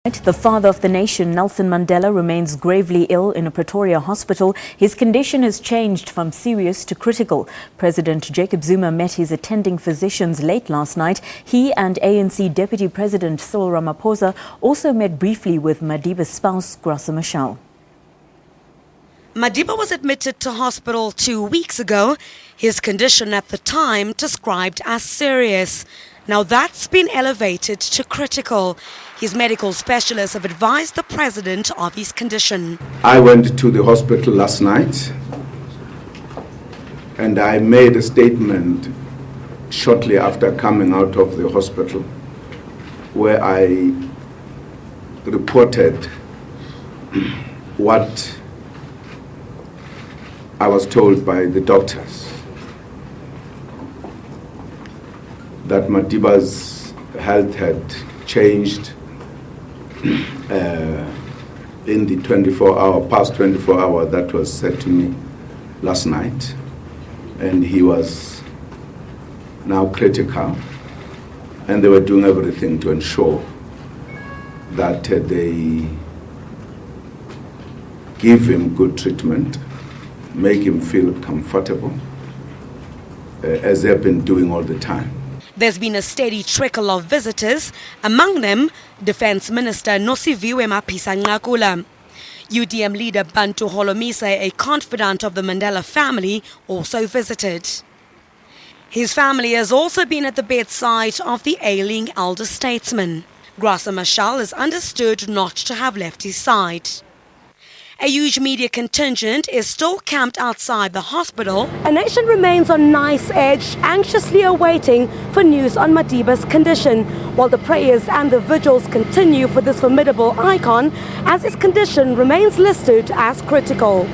The father of the nation, Nelson Mandela, remains gravely ill in a Pretoria hospital. His condition has changed from serious to critical. President Jacob Zuma met his attending physicians late last night. He and ANC Deputy President Cyril Ramaphosa also met briefly with Madiba's spouse, Graca Machel. Madiba was admitted to hospital 2 weeks ago. His condition at the time described as serious. Now that's been elevated to critical. His medical specialists have advised the president of his condition. I went to the hospital last night and I made a statement shortly after coming out of the hospital where I reported what I was told by the doctors, that Madiba's health had changed in the past 24 hours that was said to me last night, and he was now critical, and they were doing everything to ensure that they give him good treatment, make him feel comfortable, as they've been doing all the time. There's been a steady trickle of visitors, among them Defence Minister Nosiviwe Mapisa-Nqakula. UDM leader Bantu Holomisa, a confidant of the Mandela family, also visited. His family has also been at the bedside of the ailing elder statesman. Graca Machel is understood not to have left his side. A huge media contingent is still camped outside the hospital. A nation remains on nice edge, anxiously awaiting for news on Madiba's condition, while the prayers and the vigils continue for this formidable icon, as his condition remains listed as critical.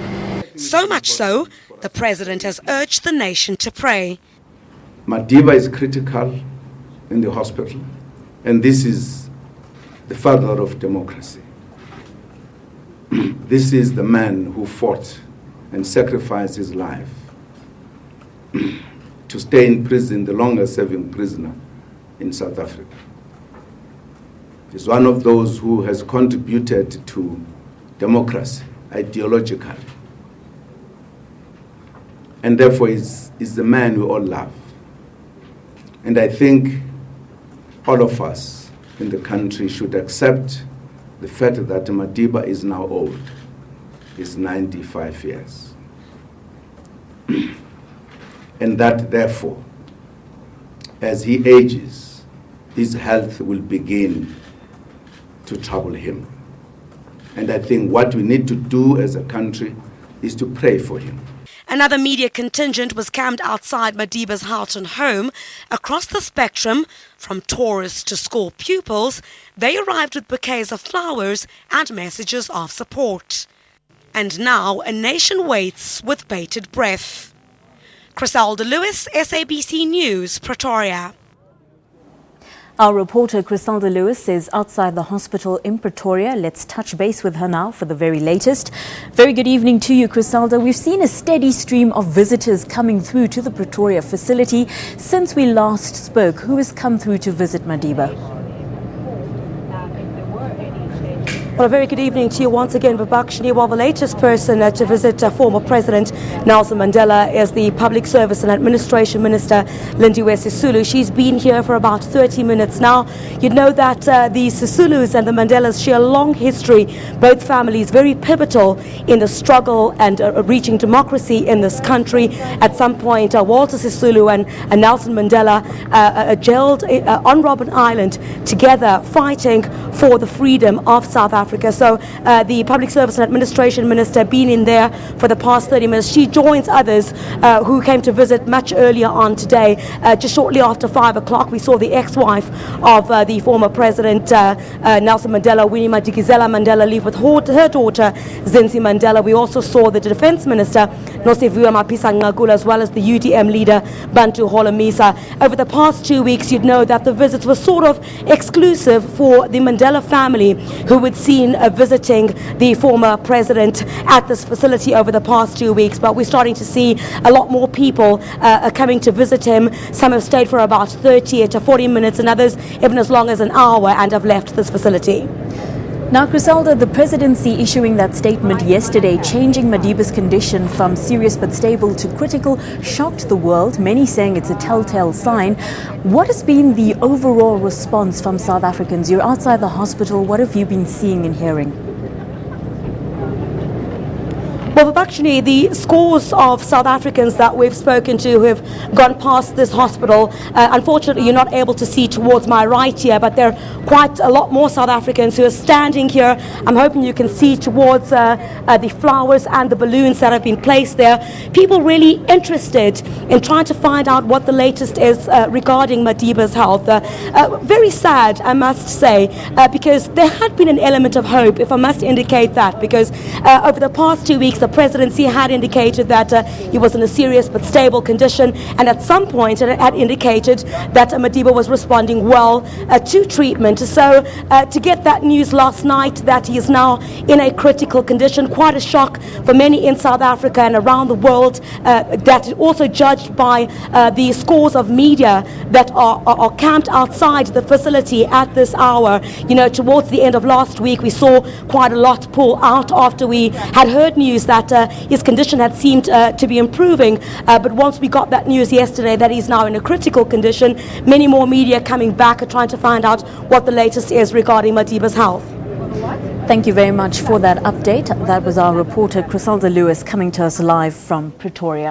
So much so, the president has urged the nation to pray. Madiba is critical in the hospital, and this is the father of democracy. This is the man who fought and sacrificed his life to stay in prison, the longest serving prisoner in South Africa. He's one of those who has contributed to democracy ideologically. And therefore is the man we all love. And I think all of us in the country should accept the fact that Madiba is now old. He's 95 years. And that, therefore, as he ages, his health will begin to trouble him. And I think what we need to do as a country is to pray for him. Another media contingent was camped outside Madiba's Houghton home. Across the spectrum, from tourists to school pupils, they arrived with bouquets of flowers and messages of support. And now a nation waits with bated breath. Criselda Lewis, SABC News, Pretoria. Our reporter Criselda Lewis is outside the hospital in Pretoria. Let's touch base with her now for the very latest. Very good evening to you, Criselda. We've seen a steady stream of visitors coming through to the Pretoria facility since we last spoke. Who has come through to visit Madiba? Well, a very good evening to you once again, Vibakshini. Well, the latest person to visit former President Nelson Mandela is the Public Service and Administration Minister, Lindiwe Sisulu. She's been here for about 30 minutes now. You know that the Sisulus and the Mandelas share a long history, both families very pivotal in the struggle and reaching democracy in this country. At some point, Walter Sisulu and Nelson Mandela jailed on Robben Island together, fighting for the freedom of South Africa. So the Public Service and Administration Minister been in there for the past 30 minutes. She joins others who came to visit much earlier on today. Just shortly after 5 o'clock, we saw the ex-wife of the former President Nelson Mandela, Winnie Madikizela Mandela, leave with her daughter, Zinzi Mandela. We also saw the Defence Minister, Nosiviwe Mapisa-Nqakula, as well as the UDM leader, Bantu Holomisa. Over the past 2 weeks, you'd know that the visits were sort of exclusive for the Mandela family, who would see visiting the former president at this facility over the past 2 weeks, but we're starting to see a lot more people coming to visit him. Some have stayed for about 30 to 40 minutes and others even as long as an hour and have left this facility. Now, Griselda, the presidency issuing that statement yesterday, changing Madiba's condition from serious but stable to critical, shocked the world, many saying it's a telltale sign. What has been the overall response from South Africans? You're outside the hospital. What have you been seeing and hearing? Well, actually, the scores of South Africans that we've spoken to who have gone past this hospital, unfortunately, you're not able to see towards my right here, but there are quite a lot more South Africans who are standing here. I'm hoping you can see towards the flowers and the balloons that have been placed there. People really interested in trying to find out what the latest is regarding Madiba's health. Very sad, I must say, because there had been an element of hope, if I must indicate that, because over the past 2 weeks, the presidency had indicated that he was in a serious but stable condition, and at some point it had indicated that Madiba was responding well to treatment. So to get that news last night that he is now in a critical condition, quite a shock for many in South Africa and around the world, that also judged by the scores of media that are camped outside the facility at this hour. You know, towards the end of last week, we saw quite a lot pull out after we had heard news that his condition had seemed to be improving, but once we got that news yesterday that he's now in a critical condition, many more media coming back and trying to find out what the latest is regarding Madiba's health. Thank you very much for that update. That was our reporter Griselda Lewis coming to us live from Pretoria.